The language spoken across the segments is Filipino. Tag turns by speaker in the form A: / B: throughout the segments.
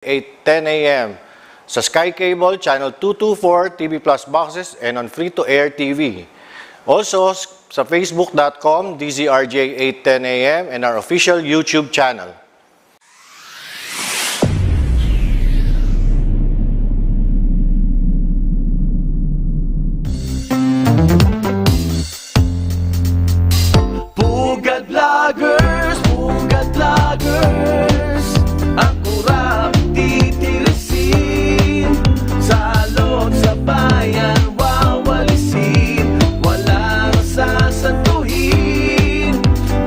A: 8:10 a.m. sa Sky Cable Channel 224 TV Plus boxes and on free-to-air TV. Also sa facebook.com DZRJ 8:10 a.m. and our official YouTube channel.
B: Pugad Vloggers, ang kurap titirisin, salot sa bayan wawalisin, walang sasantuhin,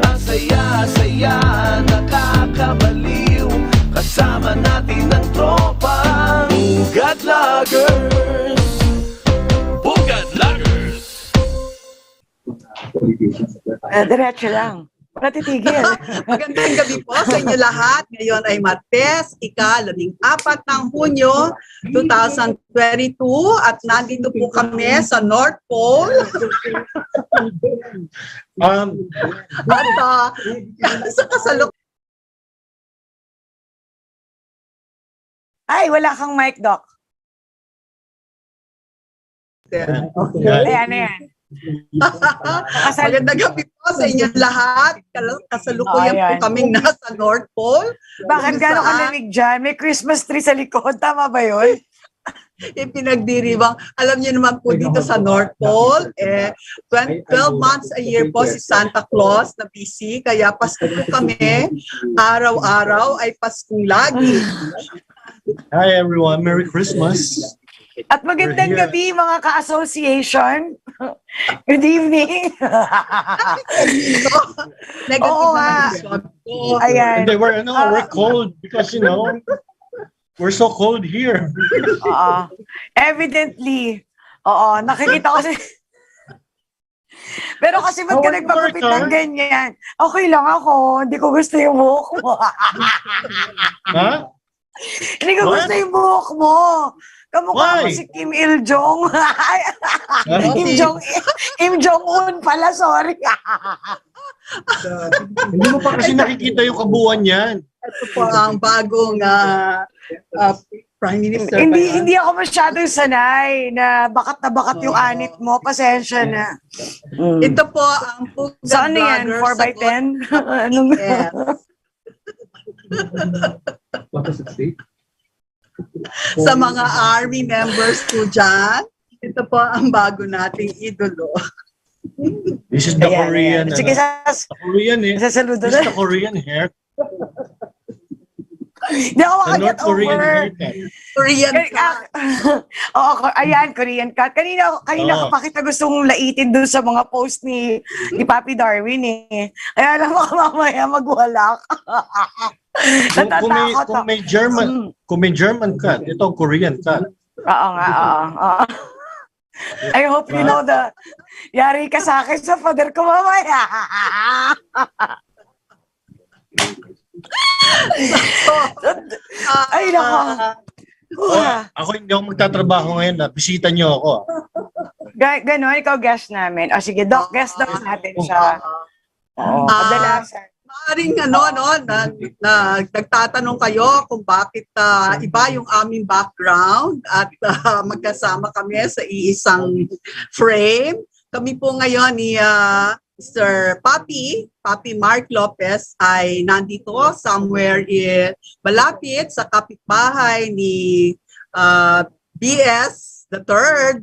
B: ang saya-saya nakakabaliw, kasama natin ang tropang Pugad Vloggers. Pugad Vloggers.
C: Diretso lang. Wala titigil.
D: Magandang gabi po sa inyo lahat. Ngayon ay Martes, ika-14 ng Hunyo 2022 at nandito po kami sa North Pole. At sa kasaluk.
C: Ay, wala kang mic, Doc. Ayan, ayan.
D: Magandang gabi po sa inyo lahat. Kasalukuyan po kaming nasa North Pole.
C: Bakit gano'ng kalamig dyan? May Christmas tree sa likod. Tama ba yun?
D: Pinagdiriwang. Alam niyo naman po dito sa North Pole, 12 months a year po si Santa Claus na busy. Kaya Pasko po kami. Araw-araw ay Paskong lagi.
E: Hi everyone, Merry Christmas.
C: At magandang gabi mga ka-association. Good evening. Oo nga. Ayan.
E: We're cold because we're so cold here.
C: Evidently. Oo, nakikita ko si... Pero kasi ba't ka nagpagupit ng ganyan? Okay lang ako. Hindi ko gusto yung buhok mo.
E: Ha?
C: Hindi ko gusto yung buhok mo. Kamukha mo si Kim Il-jong. Kim Jong-un pala, sorry.
E: Hindi mo pa kasi nakikita yung kabuuan yan.
D: Ito po ang bagong Prime Minister.
C: Hindi ako masyadong sanay na bakat yung anit mo. Pasensya na.
D: Ito po ang Pugad
C: Saan yan? 4x10? Anong...
D: Sa mga army members po dyan, ito po ang bago nating idolo.
E: This is the Korean.
C: Sige,
E: the Korean
C: sasaludo
E: This is the Korean hair.
C: Hindi ako makaget
E: Korean
C: over.
D: Korean cut.
C: Oo, ayan, Korean cut. Kanina ka pa kita gustong laitin dun sa mga post ni Papi Darwin eh. Kaya alam mo mamaya magwalak.
E: Kung may German cut, ito ang Korean cut.
C: Oo nga, oo. I hope you know yari ka sa akin sa father ko mamaya. Ay, nako.
E: Ako hindi ako magtatrabaho ngayon. Bisita niyo ako.
C: Ganon, ikaw guest namin. O sige, Doc, guest daw natin siya. Kadalasan.
D: Maaaring nagtatanong kayo kung bakit iba yung aming background at magkasama kami sa iisang frame. Kami po ngayon ni Mr. Papi Mark Lopez ay nandito somewhere malapit sa kapitbahay ni BS the Third,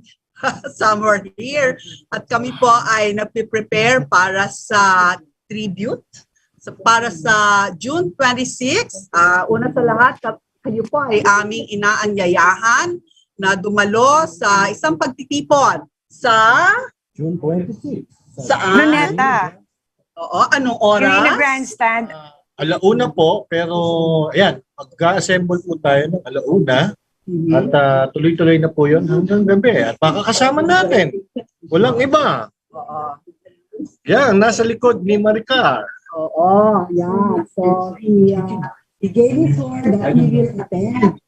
D: somewhere here. At kami po ay nagpe-prepare para sa tribute, para sa June 26. Una sa lahat, kayo po ay aming inaanyayahan na dumalo sa isang pagtitipon sa
E: June 26.
D: Saan?
C: Luneta.
D: Oo, anong oras?
C: Yung grandstand.
E: Alauna po, pero ayan, mag-assemble po tayo ng alauna at tuloy-tuloy na po yun hanggang gabi. At makakasama natin. Walang iba.
D: Oo.
E: Yan, nasa likod ni Maricar.
D: Oo, yeah. So, he gave me for that he will attend.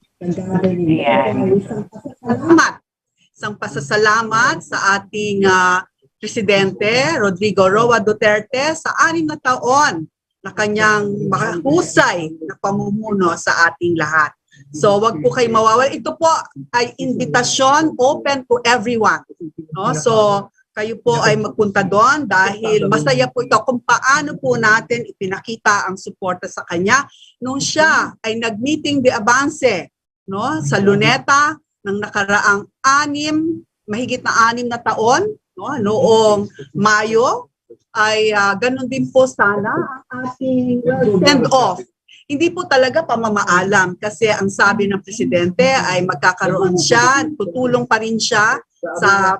D: Isang pasasalamat sa ating Presidente Rodrigo Roa Duterte sa 6 na taon na kanyang mahusay na pamumuno sa ating lahat. So wag po kayo mawawala. Ito po ay invitation open to everyone. No? So kayo po ay magpunta doon dahil masaya po ito kung paano po natin ipinakita ang suporta sa kanya nung siya ay nag-meeting de avance, no, sa Luneta ng nakaraang mahigit na 6 na taon, no, noong Mayo. Ay ganun din po sana ang ating send-off. Hindi po talaga pamamaalam kasi ang sabi ng presidente ay magkakaroon siya, tutulong pa rin siya sa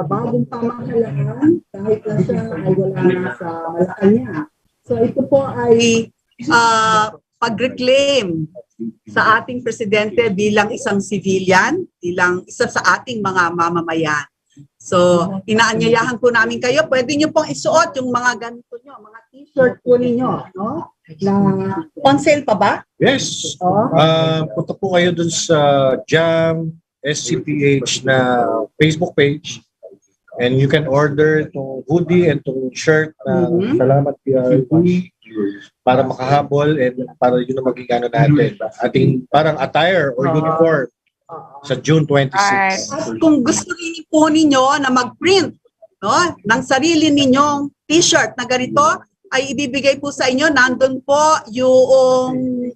D: bagong pamahalaan kahit na siya ay wala na sa Malacanang. So ito po ay pag-reclaim sa ating presidente bilang isang civilian, bilang isa sa ating mga mamamayan. So, inaanyayahan po namin kayo. Pwede nyo pong isuot yung mga ganito nyo, mga t-shirt po ninyo, no? Na on sale pa ba?
E: Yes. Punta po kayo dun sa Jam SCPH na Facebook page and you can order itong hoodie and itong shirt na Salamat PRP para makahabol and para yun ang maging ano natin. Ating parang attire or uniform sa June 26.
D: At kung gusto rin po ninyo na mag-print, no, ng sarili ninyong t-shirt na ganito, ay ibibigay po sa inyo. Nandun po yung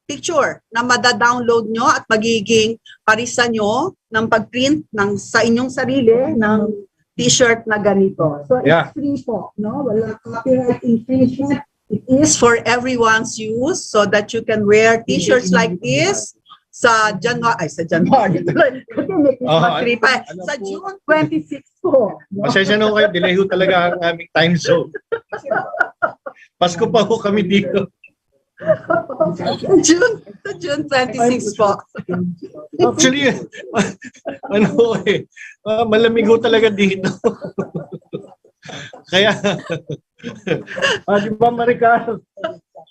D: picture na mada-download nyo at magiging parisa nyo ng pag-print sa inyong sarili ng t-shirt na ganito. So it's free po, no? Wala copyright infringement. It is for everyone's use so that you can wear t-shirts like this sa January, sa June 26 po.
E: Pasensya na kayo, delay ho talaga ang aming time zone. Pasko pa ho kami dito.
D: June 26 po.
E: Actually, malamig ho talaga dito. Kaya, di ba Maricar,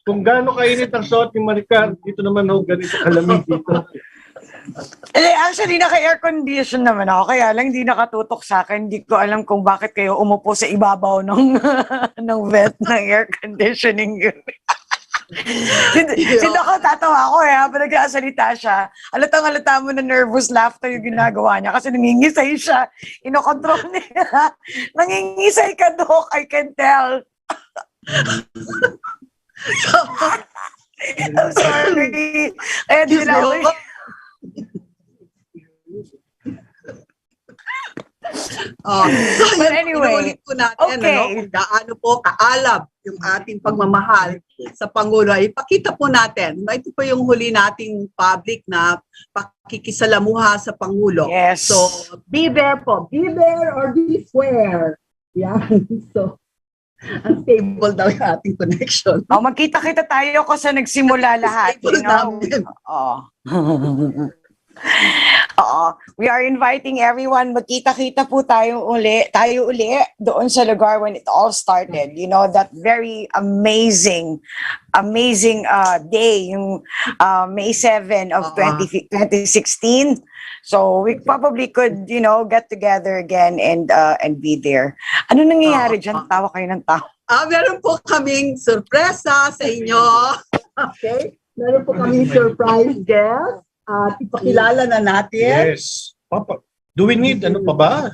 E: kung gaano kainit ang suot ni Maricar, dito naman ho ganito kalamig dito.
C: Actually, naka-air condition naman ako, kaya lang hindi nakatutok sa akin. Hindi ko alam kung bakit kayo umupo sa ibabaw ng vent ng air conditioning. Si Doc, tatawa ako habang nagsasalita siya. Halatang-halata mo na nervous laughter yung ginagawa niya kasi nangingisay siya. Inokontrol niya. Nangingisay ka, Doc. I can tell. I'm sorry. Kaya di na ako. But anyway,
D: po natin, kung gaano po kaalab yung ating pagmamahal sa Pangulo. Ipakita po natin. Ito po yung huli nating public na pakikisalamuha sa Pangulo.
C: Yes.
D: So, be there po. Be there or be square. Yan. So, unstable daw yung ating connection.
C: Magkita-kita tayo kasi nagsimula lahat. You know? We are inviting everyone. Magkita-kita po tayo uli doon sa lugar when it all started. You know, that very amazing day, yung May 7 of 2016. So we probably could, you know, get together again and be there. Ano nangyayari dyan? Tawa kayo ng tawa.
D: Meron po kaming sorpresa sa inyo. Okay? Meron po kaming surprise guest. At ipakilala na natin.
E: Yes. Papa, do we need, ano pa ba?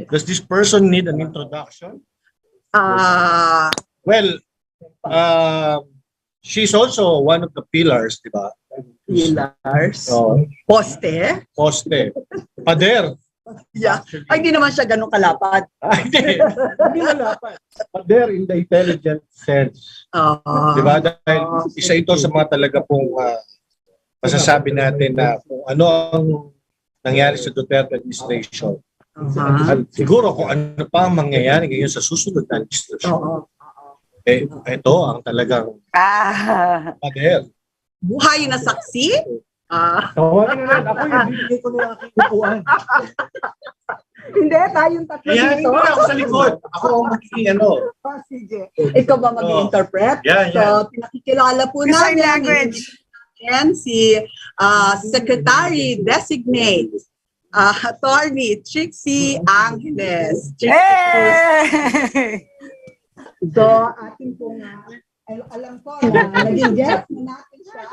E: Does this person need an introduction? Well, she's also one of the pillars, di ba?
D: Pillars. Poste.
E: Pader.
D: Yeah. Ay, hindi naman siya ganun kalapad.
E: Hindi malapad. Pader in the intelligent sense. Di ba? Dahil isa ito sa mga talaga pong masasabi natin na kung ano ang nangyari sa Duterte administration. At siguro kung ano pa ang mangyayari ngayon sa susunod na administration. Ito ang talagang pader.
D: Buhay na saksi?
E: Tawagin na ako yung bibigay ko na yung aking upuan.
D: Hindi, tayong tatlo dito.
E: Hindi ako sa likod. Ako ang magiging ano.
D: Sige. Ikaw ba mag-interpret? So, pinakikilala po namin.
C: Language.
D: And si Secretary Designate Attorney Trixie Angeles.
C: Hey!
D: So, ating pong alam ko na naging guest na natin siya.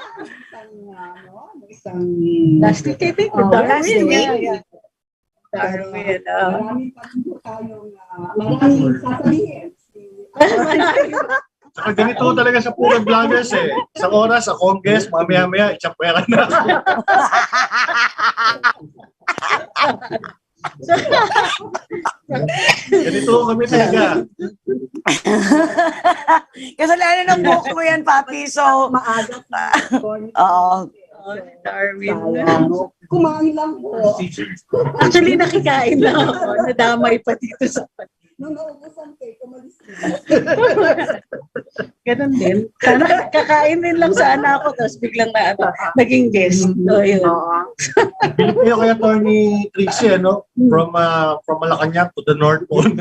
D: Isang
F: Last week, I think,
D: Oh,
C: last
F: Darwin.
C: week.
F: Yeah. Darwin.
D: Marami pa rin po tayong maraming sasabihin.
E: Saka ganito talaga sa Pugad Vloggers eh. Sa oras, sa Congress, mamaya-maya, itsapera na. Ganito kami talaga.
C: Kasalanan ng buhok mo yan, Papi. So,
D: Maaga
C: oo.
F: Darwin.
D: Kumain lang po.
F: Actually, nakikain lang ako. Nadamay pa dito sa
D: Nung naubusan cake, umalis na.
F: ganun din. Sana kakain din lang sana ako, tapos biglang naging guest. So, yun.
E: Pilipino kaya Attorney Trixie, ano? From Malacanang to the North Pole.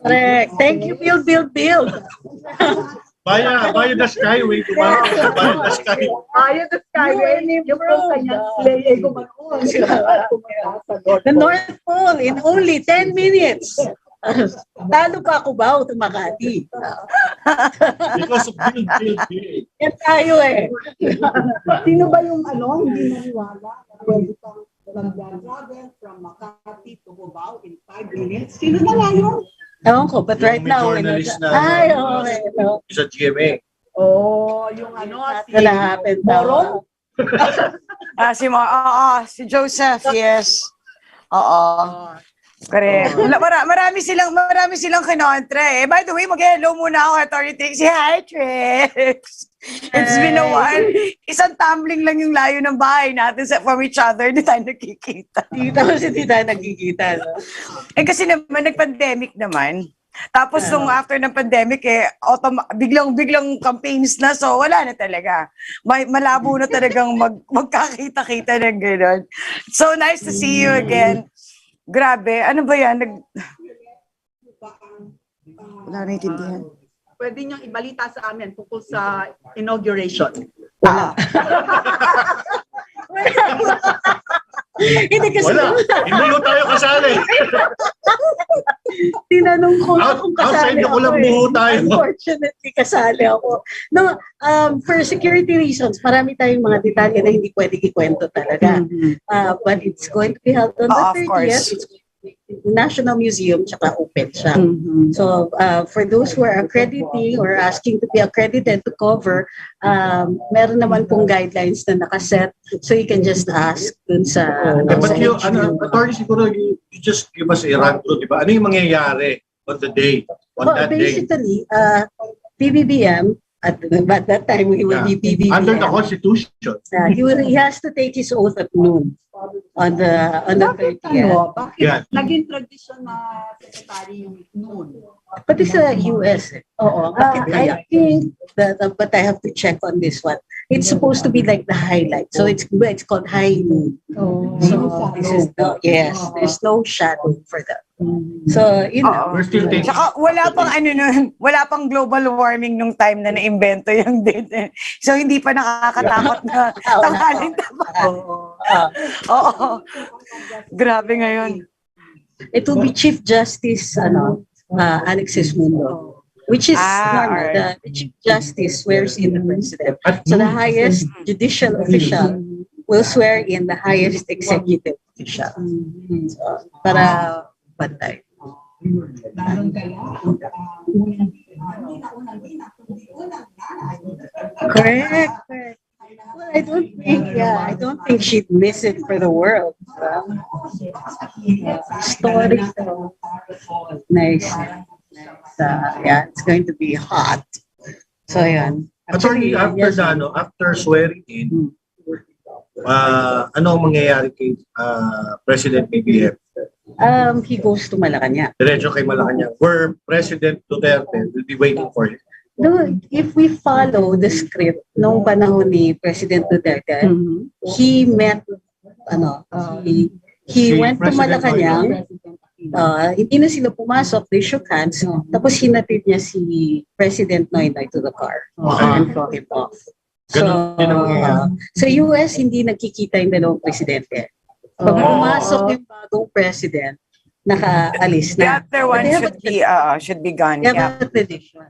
F: Correct. Thank you, build.
E: Via the Skyway, via the Sky.
D: Ayaw na Skyway, yung po kanyang slay ay gumanon.
F: The North Pole in only 10 minutes. Talo pa ako ba o Makati?
E: Because of build.
F: Yan tayo eh.
D: Sino ba yung hindi naniwala na pwede kang mag-travel from Makati to Cubao in 5 minutes? Sino na nga yun?
F: Ewan ko, but right
E: Yung may
F: now,
E: journalist na,
F: ay, okay. No.
E: sa GMA.
D: Yung si
F: Gonna happen
D: Moron?
C: Si Joseph, yes. Oo. Correct. Marami silang kinontra eh. By the way, mag-hello muna ako, Attorney Trixie. Hi, Trix! It's been a while. Isang tumbling lang yung layo ng bahay natin from each other. Hindi tayo nakikita.
F: Hindi tayo nagkikita. No?
C: Kasi naman, nag-pandemic naman. Tapos nung after ng pandemic, biglang campaigns na. So, wala na talaga. Malabo na talagang magkakita-kita ng gano'n. So, nice to see you again. Grabe. Ano ba yan? Wala na intindihan.
D: Pwede niyong ibalita sa amin tungkol sa inauguration.
F: Hindi kasi
E: Wala. Hindi ko tayo kasali.
F: tinanong ko kung kasali
E: Outside
F: ako.
E: ko lang buho tayo.
F: Unfortunately, kasali ako. No, for security reasons, marami tayong mga detalye na hindi pwede ikwento talaga. But it's going to be held on the
C: Of
F: 30th.
C: course.
F: It's National Museum, tsaka open siya. So, for those who are accrediting or asking to be accredited to cover, meron naman pong guidelines na nakaset. So, you can just ask dun sa...
E: But Attorney, siguro you just give us a run through, di ba? Ano yung mangyayari on the day, on that day?
F: Basically, PBBM, at that time, he will be PBBM.
E: Under the Constitution.
F: He has to take his oath at noon on the 30th.
D: Bakit naging tradisyon na secretary yung noon?
F: But it's a US. Oo. I think that, but I have to check on this one. It's supposed to be like the highlight. So it's called high noon. So this is there's no shadow for that. So,
E: We're still taking.
C: Saka wala pang global warming nung time na na-invento yung date. So hindi pa nakakatakot na tanghaling tapat. Oo. Grabe ngayon.
F: It will be Chief Justice Alexis Mundo, which is normal.
C: Alright.
F: The Chief Justice swears in the President. So the highest judicial official will swear in the highest executive official. So, para bantay. Correct. Well, I don't think she'd miss it for the world. Story. Nice. It's going to be hot. So, yan.
E: Attorney, after swearing in, ano ang mangyayari kay President PBM?
F: He goes to Malacanang.
E: Diretso kay Malacanang, where President Duterte will be waiting for him.
F: No, if we follow the script nung panahon ni President Duterte, he met he went to Malacanang. Hindi na sila pumasok, they shook hands. Tapos hinatid niya si President Noynoy to the car and brought him off. So, sa US, hindi nagkikita yung dalawang presidente. Pag pumasok yung bagong president, nakaalis
C: The
F: na.
C: other one
F: They have
C: should be gone.
F: They
C: Yeah.
F: have a tradition.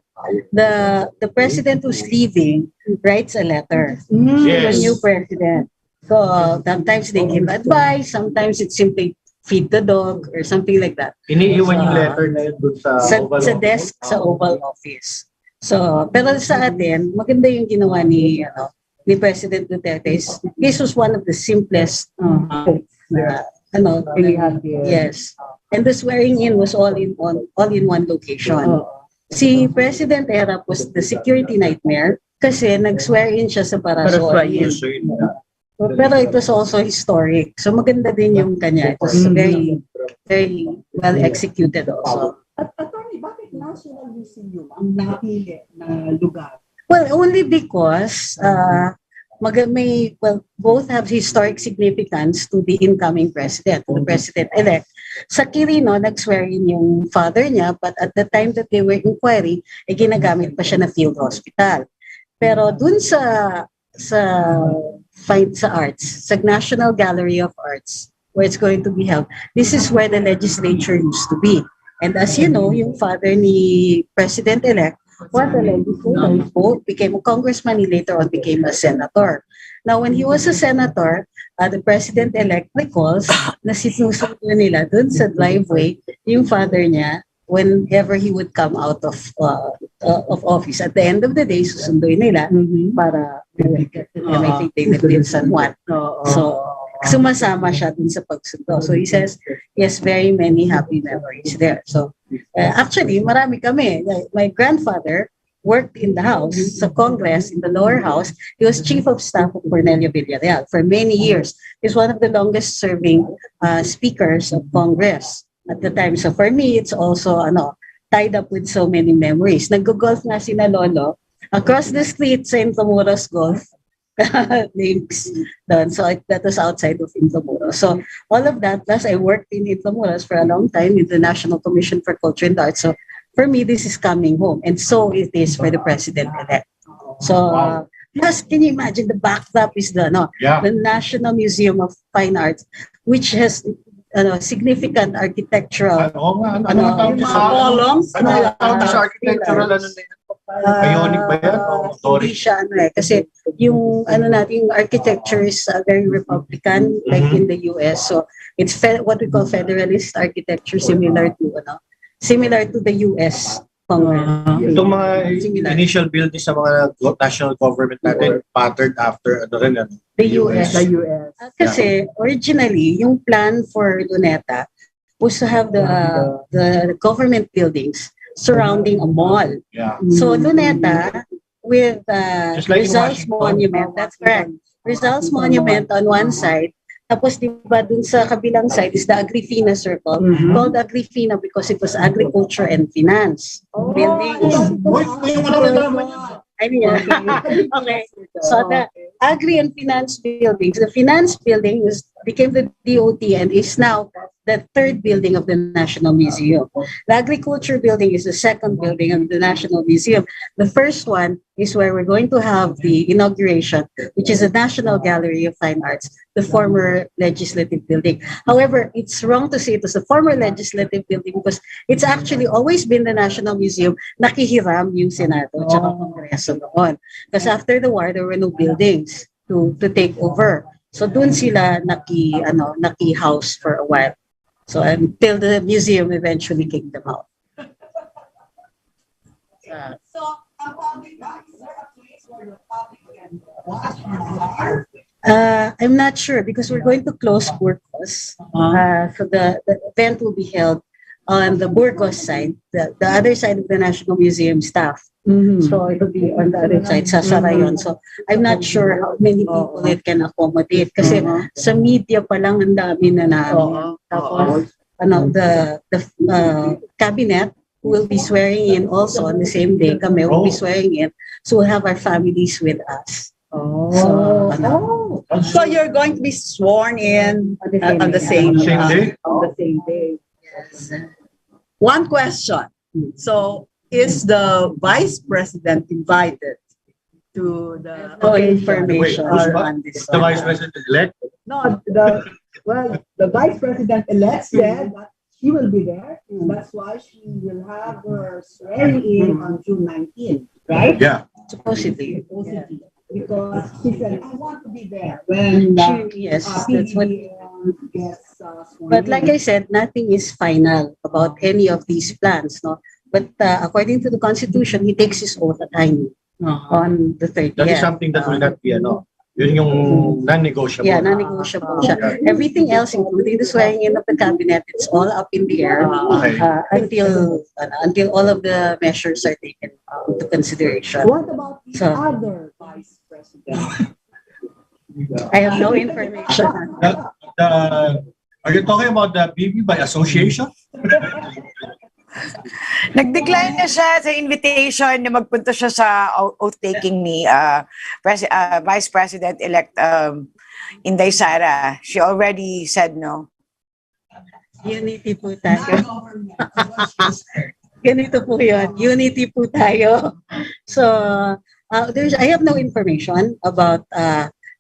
F: The president who's leaving writes a letter to the
E: Yes.
F: new president. So sometimes they give advice, sometimes it's simply feed the dog or something like that.
E: Iniiwan yung letter na yun dun sa Oval
F: Sa
E: Office.
F: desk sa Oval Office. So, pero sa atin, maganda yung ginawa ni President Duterte. This was one of the simplest yes. And the swearing in was all in one location. Si President Erap was the security nightmare kasi nag-swear in siya sa Parasol. Pero it was also historic. So maganda din yung kanya. It was very, very well executed also.
D: At attorney, bakit National Museum ang napili na lugar?
F: Well, only because both have historic significance to the incoming president, the president-elect. Sa Quirino, nag-swear in yung father niya, but at the time that they were inquiry, ginagamit pa siya na field hospital. Pero dun sa arts, sa National Gallery of Arts, where it's going to be held, this is where the legislature used to be. And as you know, yung father ni President-elect was a legislator, became a congressman, he later on became a senator. Now, when he was a senator, the president-elect recalls na sinusundo nila dun sa driveway yung father niya whenever he would come out of office. At the end of the day, susunduin nila para I think they lived in San Juan. So, sumasama siya dun sa pagsundo. So he says, yes, very many happy memories there. So actually, marami kami. My grandfather worked in the House, sa Congress, in the lower house. He was chief of staff of Cornelio Villarreal for many years. He's one of the longest serving speakers of Congress at the time. So for me, it's also tied up with so many memories. Nag-golf nga sina Lolo across the street sa Intramuros Golf links doon. So that was outside of Intramuros. So all of that, plus I worked in Intramuros for a long time in the National Commission for Culture and Arts. So for me, this is coming home. And so it is for the president-elect. So plus, can you imagine the backdrop is the National Museum of Fine Arts, which has significant architectural columns.
E: Architectural Ionic ba yan?
F: Hindi siya kasi yung yung architecture is very Republican like in the US. So it's what we call Federalist architecture, similar to the US Congress.
E: Itong mga initial buildings sa mga national government natin patterned after
F: the US. Kasi originally yung plan for Luneta was to have the government buildings surrounding a mall.
E: Yeah.
F: So Luneta with
E: like
F: Rizal's Monument, that's correct. Rizal's Monument on one side, tapos diba dun sa kabilang side is the Agrifina Circle, called Agrifina because it was agriculture and finance buildings. Okay. So the agri and finance buildings, the finance building became the DOT and is now the third building of the National Museum. The agriculture building is the second building of the National Museum. The first one is where we're going to have the inauguration, which is the National Gallery of Fine Arts, the former legislative building. However, it's wrong to say it was the former legislative building because it's actually always been the National Museum. Nakihiram yung Senado at Kongreso noon. Because after the war, there were no buildings to take over. So dun sila naki-house for a while. So until the museum eventually kicked them out.
D: So, ang public ba, is there a place where the public can watch and
F: I'm not sure because we're going to close Burgos. So the event will be held on the Burgos side, the other side of the National Museum staff. So it will be on the other side, sa Sarayon. So I'm not sure how many people it can accommodate. Kasi sa media pa lang ang dami na namin. Tapos, the cabinet will be swearing in also on the same day. Kami will be swearing in. So we'll have our families with us.
D: So you're going to be sworn in on the same day? On the same day.
F: Yes.
D: One question. So, is the vice president invited to the
F: No information
E: Wait,
F: on this.
E: The vice president-elect?
D: No, the vice president elect said that
G: She will be there. That's why she will have her swearing in on June 19th, right?
E: Yeah.
F: Supposedly.
G: Supposedly. Because she said, I want to be there when
F: Yes, that's what.
G: PBBM gets sworn
F: But
G: in.
F: like I said, nothing is final about any of these plans, no. But according to the Constitution, he takes his oath at Ainu on the 30th.
E: That is something that will not be, yun yung non-negotiable.
F: Yeah, non-negotiable siya. Everything else, including the swearing in of the cabinet, it's all up in the air
E: Okay.
F: until all of the measures are taken into consideration.
G: What about the
F: So-
G: other vice president?
F: I have no information.
E: Are you talking about the BB by association?
C: Nag-decline na siya sa invitation na magpunta siya sa oath-taking ni Vice President-elect Inday Sara. She already said no.
F: Unity po tayo. Ganito po yun. Unity po tayo. So, I have no information about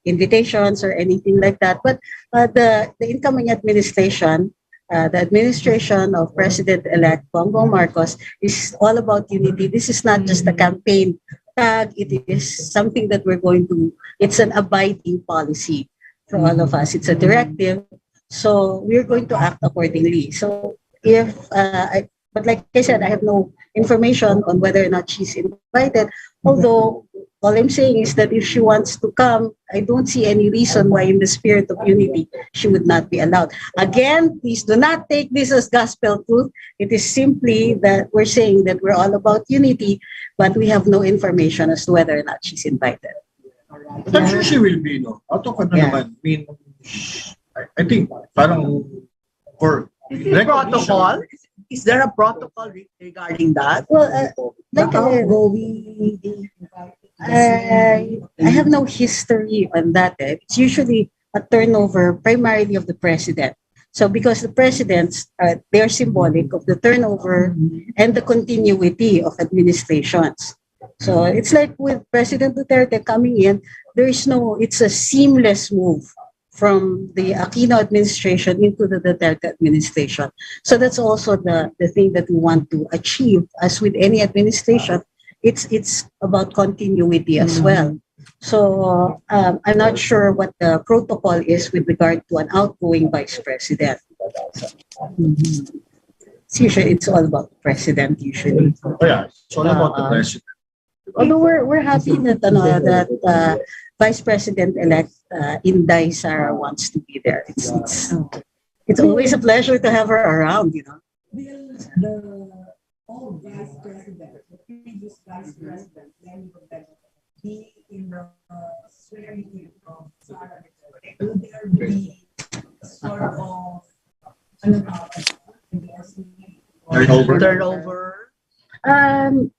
F: invitations or anything like that. But the incoming administration, the administration of President-elect Bongbong Marcos is all about unity. This is not just a campaign tag. It is something that we're going to, it's an abiding policy for all of us. It's a directive. So we're going to act accordingly. So but like I said, I have no information on whether or not she's invited. Although all I'm saying is that if she wants to come, I don't see any reason why in the spirit of unity, she would not be allowed. Again, please do not take this as gospel truth. It is simply that we're saying that we're all about unity, but we have no information as to whether or not she's invited.
E: But I'm sure she will be, no? Out of naman. I mean, I think parang for
D: Is there protocol? Is there a protocol regarding that?
F: Well, like I have no history on that. It's usually a turnover primarily of the president. So because the presidents, they are symbolic of the turnover and the continuity of administrations. So it's like with President Duterte coming in, it's a seamless move from the Aquino administration into the Duterte administration. So that's also the thing that we want to achieve. As with any administration, it's about continuity as well. So I'm not sure what the protocol is with regard to an outgoing vice president. It's all about the president usually.
E: Oh yeah, it's all about the president.
F: Although we're happy that Vice President-elect Inday Sara wants to be there. It's always a pleasure to have her around,
G: Will the old vice president, the previous vice president, be in the swearing in of Sara? Will there be sort of
D: Turnover.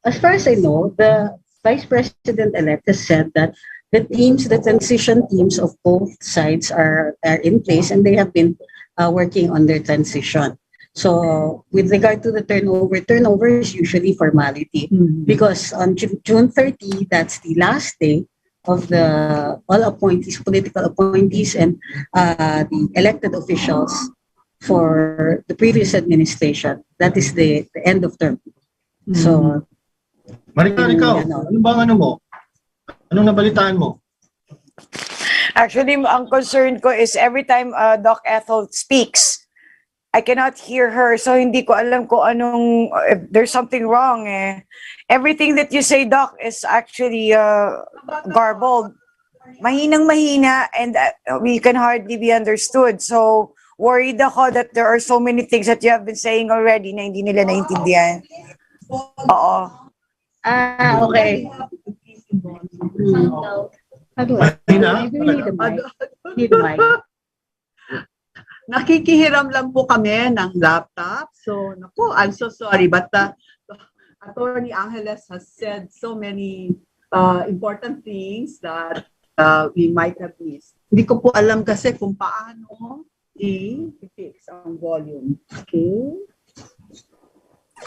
F: As far as I know, the Vice President-elect has said that the transition teams of both sides are in place and they have been working on their transition. So with regard to the turnover is usually formality because on June 30, that's the last day of the all appointees, political appointees and the elected officials for the previous administration. That is the end of term. So,
E: Maricar, ikaw, ano bang mo? Anong nabalitaan mo?
C: Actually, ang concern ko is every time Doc Ethel speaks, I cannot hear her. So hindi ko alam kung if there's something wrong eh. Everything that you say, Doc, is actually garbled. Mahinang-mahina and we can hardly be understood. So worried ako that there are so many things that you have been saying already na hindi nila naintindihan. Oo.
F: Okay. How do I? Need the mic.
D: Nakikihiram lang po kami ng laptop. So, naku, I'm so sorry. But Attorney Angeles has said so many important things that we might have missed. Hindi ko po alam kasi kung paano i-fix ang volume. Okay?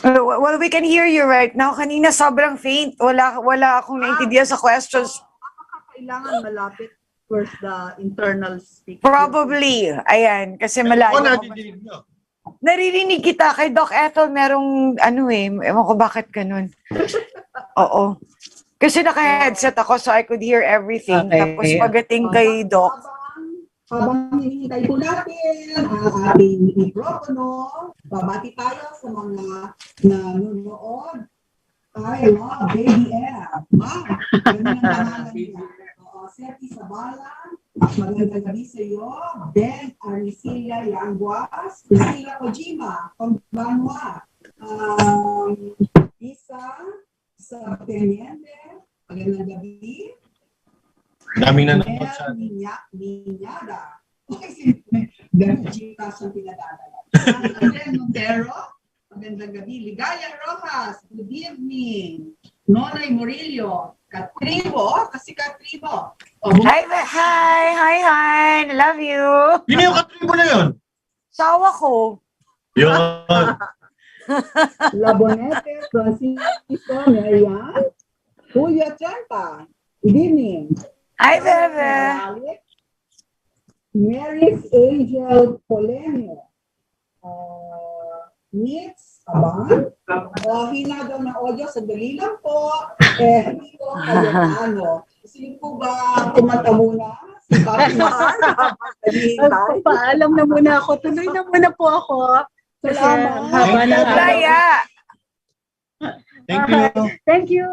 C: Well, we can hear you right now. Kanina sobrang faint. Wala akong naintindihan sa questions.
D: Kailangan malapit first the internal speaker.
C: Probably. Ayan. Kasi malayo.
E: Nadidinig nyo.
C: Naririnig kita kay Doc Ethel, merong ano eh, ewan ko bakit ganun. Oo. Kasi naka-headset ako so I could hear everything.
F: Okay.
C: Tapos pagdating kay Doc,
G: Habang hinihintay po natin ang ating mikropono, babati tayo sa mga nanonood. I love Baby F. Ma, ganun ang pangalan niya. Seti Sabalan, magandang gabi sa iyo. Ben Aricilia Yanguas, Priscilla Kojima, Pambanwa, Isa sa Pineda, magandang gabi.
E: Daming nanonood sa
G: Minyada. Okay, ganun Gcash ang pinadadala. Andrea Montero, magandang gabi. Ligaya Rojas, good evening. Nonay Murillo, Katribo, kasi Katribo.
C: hi, hi, love you.
E: Yun yung katribo na yun.
C: Sawa ko.
E: Yun.
G: Labonete, Francisco, Marian, Julia Champa, good evening.
C: Hi, Bebe.
G: Alex, Mary's Angel Polenio, Nits, Abang, hina daw na audio, sandali lang po, Nico Cayetano. Gusto niyo po ba kumanta muna? Si Papi Mar?
F: Paalam na muna ako. Tuloy na muna po ako.
G: Salamat.
F: Haba na nga.
C: Daya.
E: Thank you.
F: Thank you.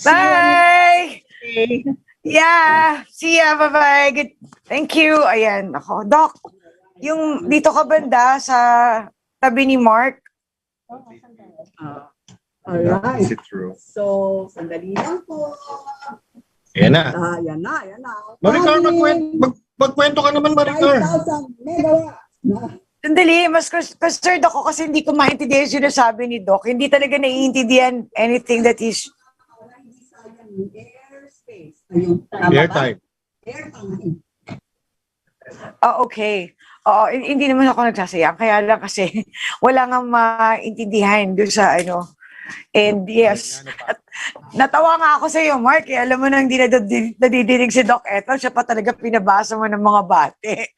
C: Bye.
F: See you.
C: Yeah. See ya. Bye-bye. Good. Thank you. Ayan. Ako. Doc, yung dito ka banda sa tabi ni Mark.
G: Alright. So, sandali lang po.
E: Yan na.
G: Yan na.
E: Maricar, magkwento ka naman, Maricar.
G: 5,000 megawatts.
C: Sandali, mas concerned ako kasi hindi ko maintindihan yung sinasabi ni Doc. Hindi talaga naiintindihan anything that he's...
G: Hindi sayang yung airspace. Ayun, tama ba?
E: Airtime.
G: Airtime.
C: Okay. Oo, hindi naman ako nagsasayang. Kaya lang kasi wala nga maintindihan doon sa ano. And yes, natawa nga ako sa iyo, Mark. Eh, alam mo na hindi nadidinig si Doc Ethel. Siya pa talaga pinabasa mo ng mga bate.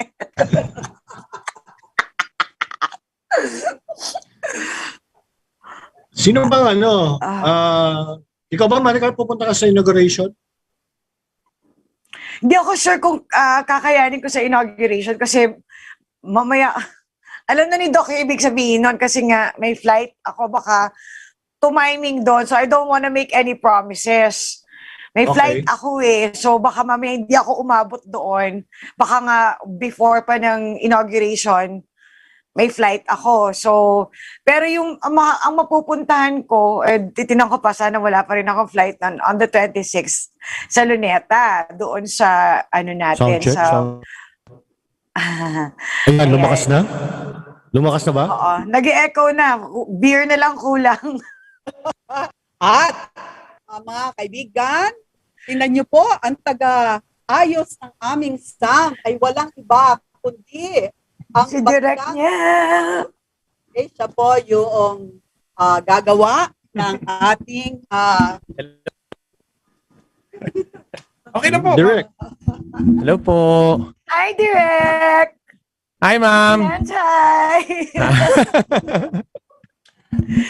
E: Sino bang ano? Ikaw ba, Maricar, pupunta ka sa inauguration?
C: Hindi ako sure kung kakayanin ko sa inauguration kasi mamaya, alam na ni Doc yung ibig sabihin nun kasi nga may flight ako baka tumiming doon. So I don't wanna make any promises. May flight ako eh. So baka mamaya hindi ako umabot doon. Baka nga before pa ng inauguration, may flight ako. So, pero yung ang mapupuntahan ko, titinang ko pa sana wala pa rin akong flight on the 26th sa Luneta. Doon sa ano natin.
E: Soundcheck?
C: Sa,
E: Ayan, lumakas na? Lumakas na ba?
C: Oo. Nag-echo na. Beer na lang kulang.
D: At mga kaibigan, tingnan niyo po, ang taga-ayos ng aming sound ay walang iba kundi ang
C: Si direct niya.
D: Siya po yung gagawa ng ating
H: Okay na po.
E: Direct.
H: Hello po.
C: Hi, direct.
H: Hi, ma'am.
C: Hi.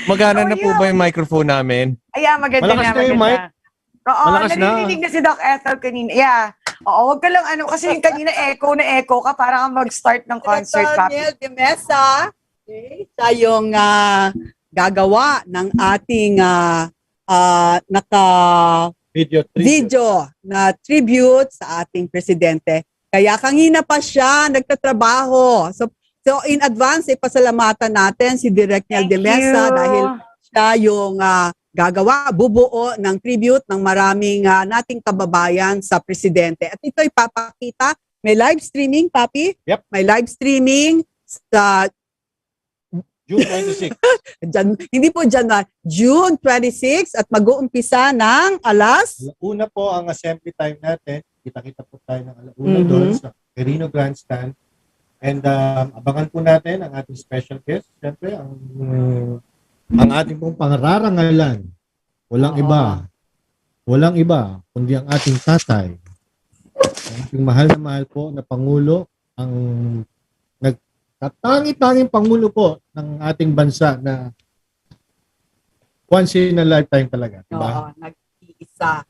H: Magana na
C: How are
H: po
C: you?
H: ba yung microphone namin?
C: Ayan, maganda
E: Malakas
C: na,
E: na yung
C: maganda. Oo,
E: Malakas na.
C: naririnig na si Doc Ethel kanina. Yeah. Oo, wag ka lang ano, kasi yung kanina echo ka, para kang mag-start ng concert, Papi.
D: Daniel de Mesa. Okay. Siya yung gagawa ng ating video na tribute sa ating presidente. Kaya kanina pa siya nagtatrabaho. So in advance, pasalamatan natin si Direk Nel de Mesa dahil siya yung gagawa, bubuo ng tribute ng maraming nating kababayan sa presidente. At ito'y papakita, may live streaming, Papi?
E: Yep.
D: May live streaming sa
E: June 26.
D: hindi po January, June 26 at mag-uumpisa ng alas.
E: Una po ang assembly time natin. Kita-kita po tayo ng alauna doon sa Serrano Grandstand. And abangan po natin ang ating special guest. Siyempre, ang ating pong pangrarangalan. Walang iba, kundi ang ating tatay. Ang ating mahal na mahal po na Pangulo ang Tangi-tanging pangulo po ng ating bansa na once in a lifetime talaga, di ba?
D: Oo, nag-iisa.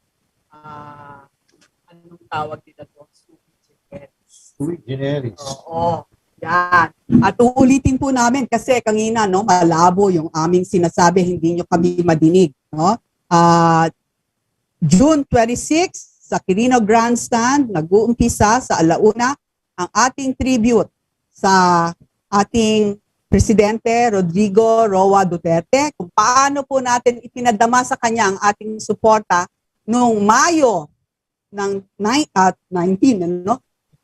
D: Anong tawag dito to?
E: Sui generis.
D: Oo. Yan. At uulitin po namin kasi kanina no, malabo yung aming sinasabi, hindi nyo kami madinig, no? June 26 sa Quirino Grandstand, nag-uumpisa sa alauna ang ating tribute sa ating Presidente Rodrigo Roa Duterte, kung paano po natin ipinadama sa kanya ang ating suporta noong Mayo ng 19, no?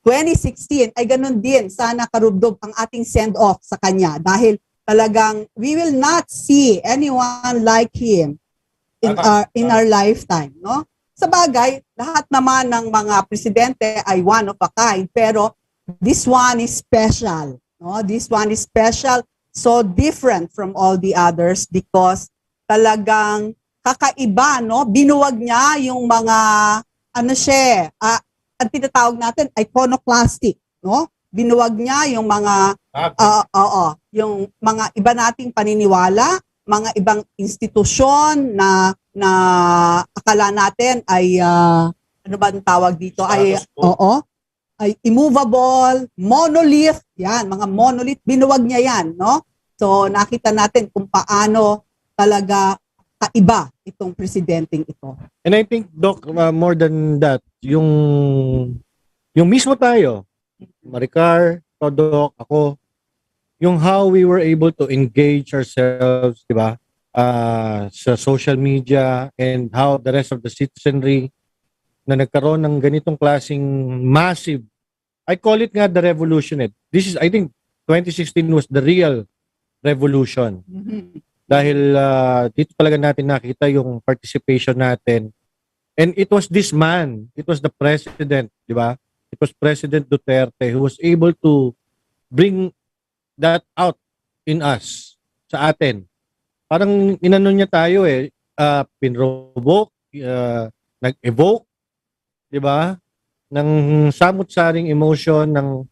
D: 2016 ay ganun din, sana karubdob ang ating send-off sa kanya dahil talagang we will not see anyone like him in our lifetime, no? Sa bagay, lahat naman ng mga presidente ay one of a kind, pero this one is special, no? This one is special, so different from all the others because talagang kakaiba, no? Binuwag niya yung mga ano siya, ang tinatawag natin iconoclastic, no? Binuwag niya yung mga yung mga iba nating paniniwala, mga ibang institusyon na akala natin ay ano ba ang tawag dito ay immovable, monolith, yan, mga monolith, binuwag niya yan, no? So nakita natin kung paano talaga kaiba itong presidenteng ito.
E: And I think, Doc, more than that, yung mismo tayo, Maricar, Doc, ako, yung how we were able to engage ourselves, di ba, sa social media and how the rest of the citizenry na nagkaroon ng ganitong klaseng massive, I call it nga the revolution. This is, I think, 2016 was the real revolution.
D: Mm-hmm.
E: Dahil dito talaga natin nakita yung participation natin. And it was this man, it was the president, di ba? It was President Duterte who was able to bring that out in us, sa atin. Parang inano niya tayo pinrovoke, nag-evoke, di ba? Ng samut-saring emotion, ng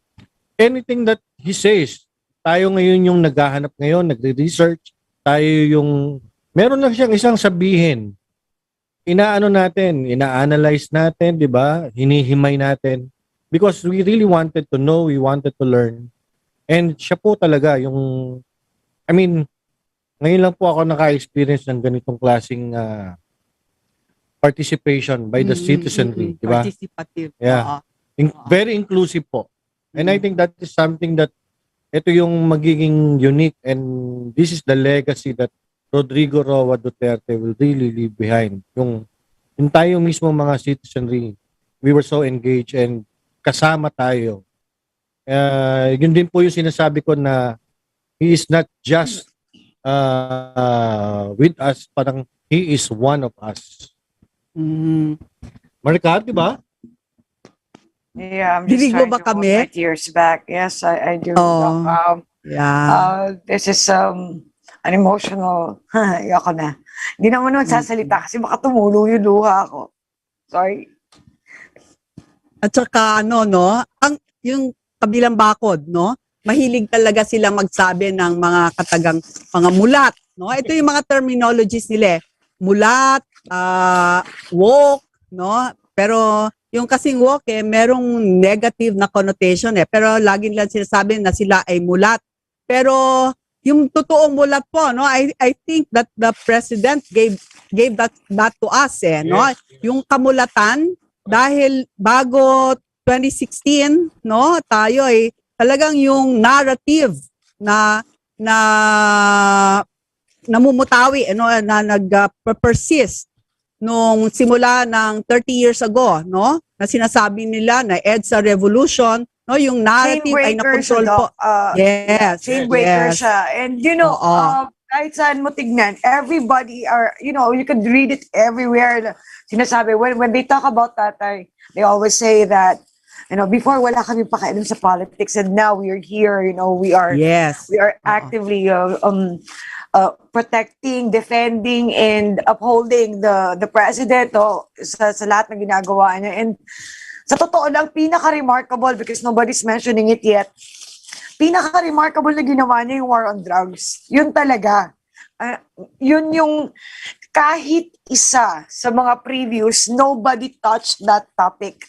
E: anything that he says. Tayo ngayon yung naghahanap ngayon, nagre-research, tayo yung, meron lang siyang isang sabihin. Inaano natin, ina-analyze natin, di ba? Hinihimay natin. Because we really wanted to know, we wanted to learn. And siya po talaga yung, I mean, ngayon lang po ako naka-experience ng ganitong klaseng participation by the citizenry, di ba?
D: Participative.
E: Yeah. Very inclusive po. And I think that is something that ito yung magiging unique and this is the legacy that Rodrigo Roa Duterte will really leave behind. Yung tayo mismo mga citizenry, we were so engaged and kasama tayo. Yun din po yung sinasabi ko na he is not just with us, parang he is one of us. Maricar, di ba?
C: Yeah, I'm just
D: Dinig mo
C: trying
D: ba
C: to hold
D: kami?
C: my tears back. Yes, I do.
D: Yeah.
C: This is an emotional, ayoko na. Hindi naman sasalita kasi baka tumulo yung luha ko. Sorry.
D: At saka yung kabilang bakod, no? Mahilig talaga sila magsabi ng mga katagang mga mulat, no? Ito yung mga terminologies nila. Mulat, woke, no? Pero yung kasing woke merong negative na connotation Pero lagi lang sinasabi na sila ay mulat. Pero yung totoong mulat po, no? I think that the president gave that to us no?
E: Yes.
D: Yung kamulatan dahil bago 2016, no? Tayo ay talagang yung narrative na namumutawi na nag-persist nung simula ng 30 years ago, no? Na sinasabi nila na EDSA revolution, no? Yung narrative ay na-control po. Yes.
C: Chain breaker
D: yes.
C: siya. And kahit saan mo tignan, everybody you could read it everywhere. Sinasabi, when they talk about that, they always say that, before wala kami pakialam sa politics and now we are here, we are actively protecting, defending, and upholding the president sa lahat ng ginagawa niya. And sa totoo lang, pinaka-remarkable because nobody's mentioning it yet, pinaka-remarkable na ginawa niya yung war on drugs. Yun talaga. Yun yung kahit isa sa mga previews, nobody touched that topic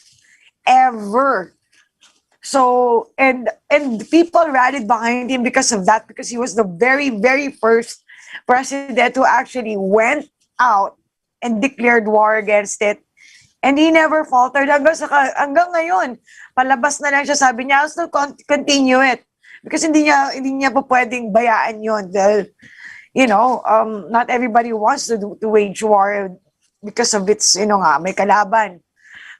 C: ever. So, and people rallied behind him because of that, because he was the very, very first president who actually went out and declared war against it. And he never faltered hanggang ngayon. Palabas na lang siya, sabi niya, I'll still continue it. Because hindi niya pa pwedeng bayaan yun. Dahil, you know, not everybody wants to wage war because of its, you know nga, may kalaban.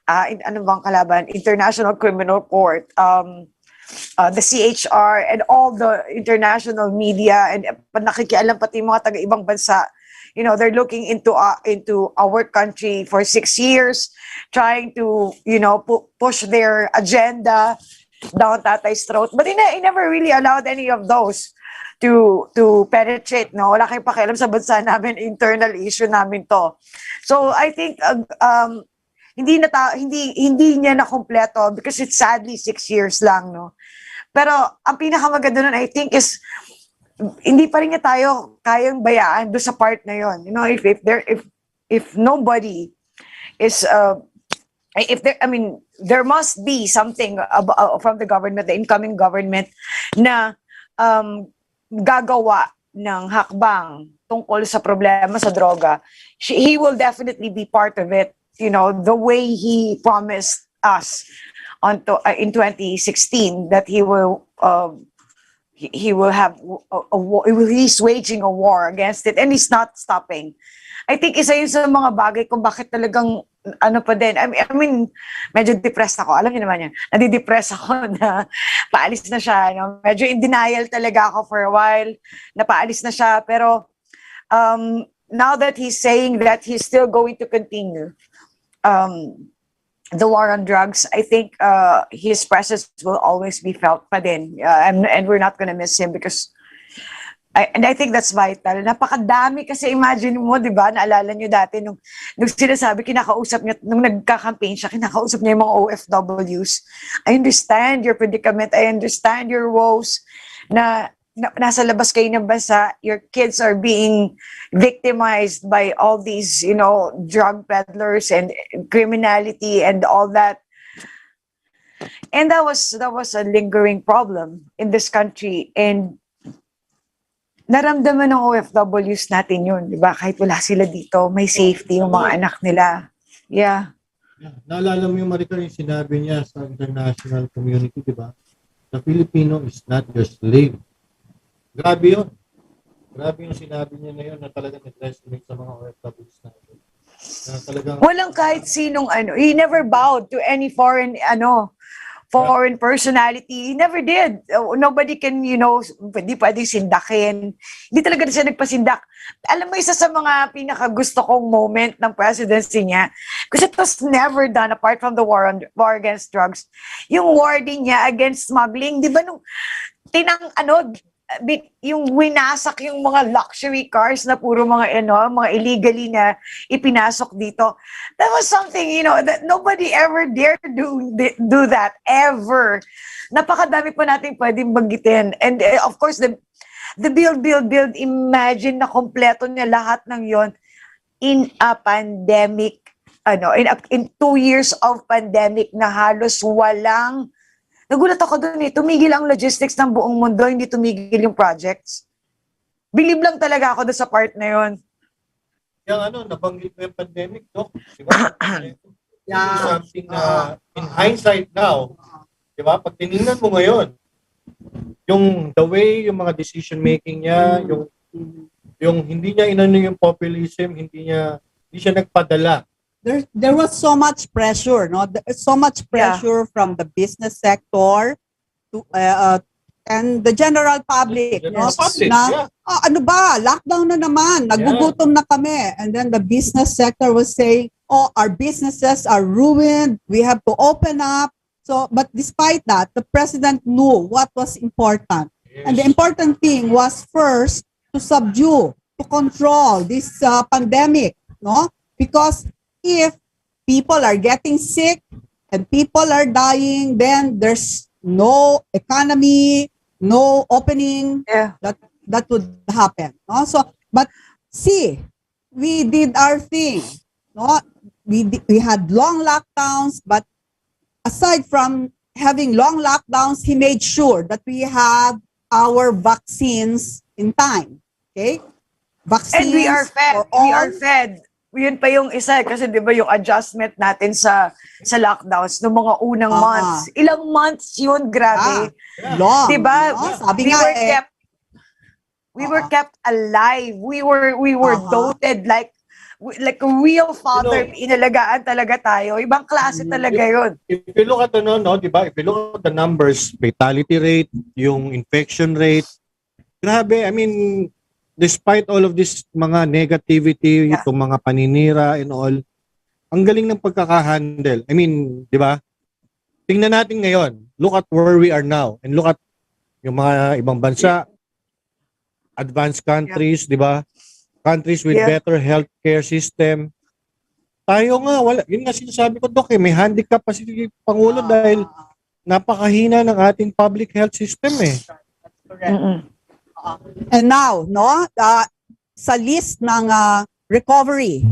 C: Ano bang kalaban? International Criminal Court, the CHR, and all the international media, and nakikialam pati mga taga-ibang bansa. You know, they're looking into our country for 6 years, trying to, you know, push their agenda down Tatay's throat. But he never really allowed any of those to penetrate. No, wala kayong pakialam sa bansa namin, internal issue namin to. So I think hindi niya na kompleto because it's sadly 6 years lang, no. Pero ang pinakamaganda nun, I think, is hindi pa rin niya tayo kayang bayaan do sa part na yon. You know, if nobody is there must be something from the government, the incoming government, na gagawa ng hakbang tungkol sa problema sa droga. He will definitely be part of it. You know, the way he promised us in 2016 that he will have he's waging a war against it, and he's not stopping. I think isa yun sa mga bagay kung bakit talagang ano pa din. I mean, medyo depressed ako. Alam niyo naman yan. Nadidepress ako na paalis na siya. No? Medyo in denial talaga ako for a while na paalis na siya. Pero now that he's saying that he's still going to continue the war on drugs, I think his presence will always be felt pa din. And we're not gonna miss him because I think that's vital. Napakadami kasi, imagine mo, di ba, naalala nyo dati nung sinasabi, kinakausap niya, nung nagka-campaign siya, kinakausap niya yung mga OFWs. I understand your predicament, I understand your woes, na nasa labas kayo ng bansa, your kids are being victimized by all these, you know, drug peddlers and criminality and all that. And that was a lingering problem in this country. And naramdaman ng OFWs natin yun, di ba? Kahit wala sila dito, may safety yung mga anak nila. Yeah.
E: Naalala mo yung Maricar yung sinabi niya sa international community, di ba? The Filipino is not your slave. Grabe yun. Grabe yung sinabi niya na yun na talagang nag-resonate sa mga OFWs natin. Na talagang,
C: walang kahit sinong he never bowed to any foreign personality. He never did. Nobody can, you know, hindi pwedeng sindakin. Hindi talaga siya nagpasindak. Alam mo, isa sa mga pinakagusto kong moment ng presidency niya, because it was never done apart from the war against drugs. Yung war din niya against smuggling, di ba nung yung winasak yung mga luxury cars na puro mga mga illegally na ipinasok dito. That was something, you know, that nobody ever dared do that ever. Napakadami pa natin pwedeng banggitin. And of course the build, imagine na kompleto niya lahat ng yon in a pandemic, in 2 years of pandemic na halos walang. Nagulat ako doon tumigil ang logistics ng buong mundo, hindi tumigil yung projects. Believe lang talaga ako doon sa part na yun.
E: Yung nabanggit mo yung pandemic, no? Diba? Yeah. Something na, in hindsight now, diba? Pag tinignan mo ngayon, yung the way, yung mga decision making niya, yung hindi niya yung populism, hindi siya nagpadala.
D: There was so much pressure, no? So much pressure from the business sector to and the general public, no? Ano ba, lockdown na naman, nagugutom na kami. And then the business sector was saying, oh, our businesses are ruined, we have to open up. So, but despite that, the president knew what was important. And the important thing was first to subdue, to control this pandemic, no? Because if people are getting sick and people are dying, then there's no economy,
I: no opening,
C: Yeah.
I: that would happen. No? So, but see, we did our thing. No? We had long lockdowns, but aside from having long lockdowns, he made sure that we have our vaccines in time. Okay? Vaccines
C: And we are fed.
I: for
C: We
I: all.
C: are fed. Yun pa yung isa kasi 'di ba yung adjustment natin sa lockdowns ng mga unang months. Ilang months yun, grabe.
I: Long.
C: 'Di ba?
I: No? Sabi
C: We
I: nga
C: were kept we were kept alive. We were doted like a real father. Inalagaan talaga tayo. Ibang klase talaga yun.
E: If you look at di ba? If you look at the numbers, fatality rate, yung infection rate, grabe, I mean, despite all of this mga negativity, itong mga paninira and all, ang galing ng pagkakahandle. I mean, di ba? Tingnan natin ngayon. Look at where we are now and look at yung mga ibang bansa, advanced countries, di ba? Countries with better healthcare system. Tayo nga, wala. Yun nga sinasabi ko, Dok, may handicap pa si Pangulo dahil napakahina ng ating public health system eh.
I: And now, no, sa list ng recovery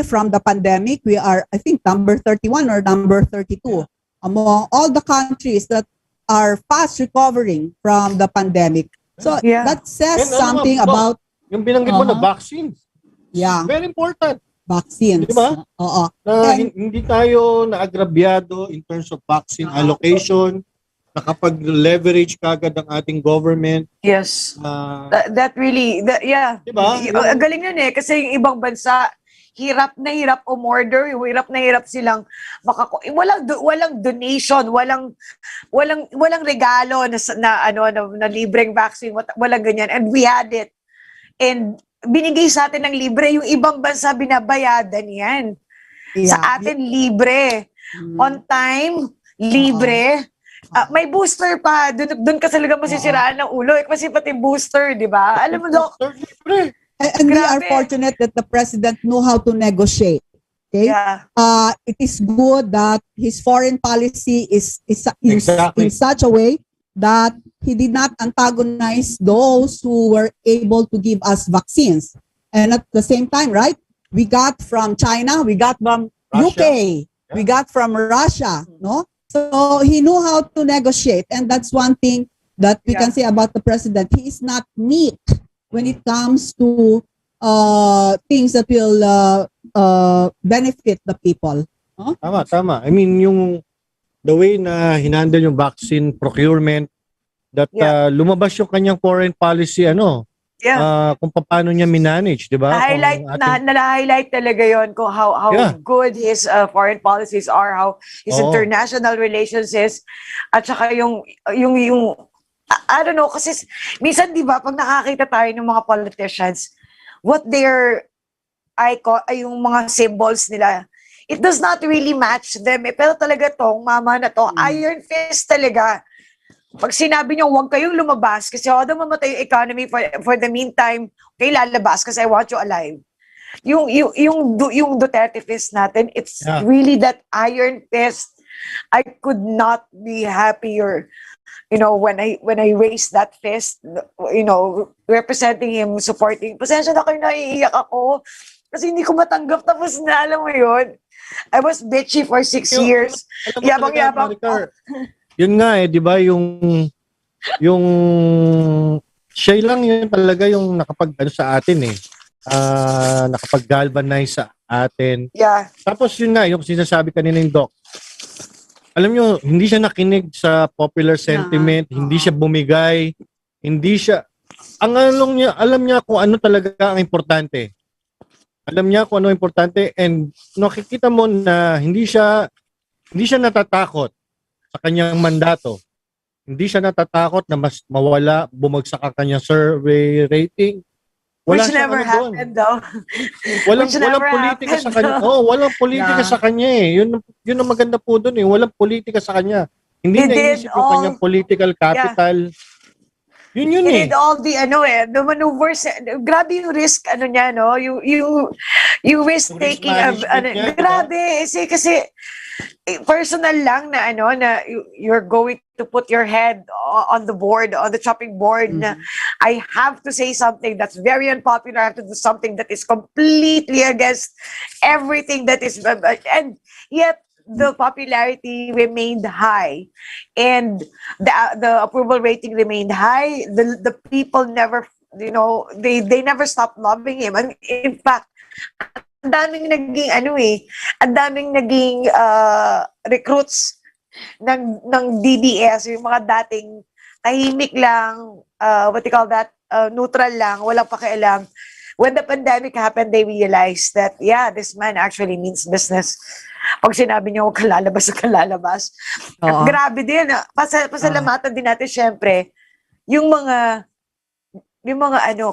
I: from the pandemic, we are, I think, number 31 or number 32 among all the countries that are fast recovering from the pandemic. So that says something about
E: yung binanggit mo na vaccines.
I: Yeah.
E: Very important.
I: Vaccines.
E: Diba?
I: Oo.
E: Na hindi tayo naagrabyado in terms of vaccine allocation, nakapag-leverage kagad ang ating government.
C: Yes. That really,
E: Diba?
C: Ang galing yun eh. Kasi yung ibang bansa, hirap na hirap umorder, hirap na hirap silang walang donation, walang regalo na libreng vaccine, walang ganyan. And we had it. And binigay sa atin ng libre, yung ibang bansa binabayadan yan. Sa atin libre. On time, libre. May booster pa. Doon ka talaga masisiraan ng ulo. Kasi pati booster, di ba? Alam mo, Dok.
I: And we are fortunate that the president knew how to negotiate. Okay?
C: Yeah.
I: It is good that his foreign policy is in such a way that he did not antagonize those who were able to give us vaccines. And at the same time, right, we got from China, we got from
E: Russia.
I: UK, we got from Russia, no? So he knew how to negotiate, and that's one thing that we can say about the president. He is not meek when it comes to things that will benefit the people. Huh?
E: Tama. I mean, the way na hinandle yung vaccine procurement, that lumabas yung kanyang foreign policy, kung paano niya minanage, di ba?
C: Na-highlight talaga yon kung how good his foreign policies are, how his international relations is, at saka yung I don't know, kasi minsan di ba pag nakakita tayo ng mga politicians, what their yung mga symbols nila, it does not really match them. Pero talaga tong mama na to, iron fist talaga. Pag sinabi niyo, huwag kayong lumabas kasi although mamatay yung economy for the meantime, okay, lalabas kasi I want you alive. Yung Duterte fist natin, it's really that iron fist. I could not be happier, when I raised that fist, representing him, supporting. Pasensya na kayo, naiiyak ako kasi hindi ko matanggap, tapos na, alam mo yun. I was bitchy for 6 years. Yabang-yabang.
E: Yun nga di ba, yung siya lang yun talaga yung sa atin nakapag-galvanize sa atin. Yeah. Tapos yun nga, yung sinasabi kanina yung Doc, alam nyo, hindi siya nakinig sa popular sentiment, hindi siya bumigay, alam niya kung ano talaga ang importante. Alam niya kung ano importante, and nakikita mo na hindi siya natatakot sa kanyang mandato. Hindi siya natatakot na mas bumagsak ang kanyang survey rating.
C: Which never happened though.
E: Walang politika sa kanya. Walang politika sa kanya eh. Yun ang maganda po doon eh. Walang politika sa kanya. Hindi naisip yung kanyang political capital. Yun
C: He
E: eh.
C: did all the the maneuvers. Grabe yung risk niya, no? You risk taking
E: management niya,
C: grabe kasi personal lang na you're going to put your head on the board, on the chopping board, na I have to say something that's very unpopular, I have to do something that is completely against everything that is, and yet the popularity remained high, and the approval rating remained high. The people never, they never stopped loving him, and in fact, ang daming naging ang daming naging recruits ng DDS, yung mga dating tahimik lang, what you call that, neutral lang, walang pakialam. When the pandemic happened, they realized that, yeah, this man actually means business. Pag sinabi niya, huwag kalalabas, At grabe din, pasalamatan din natin, syempre, yung mga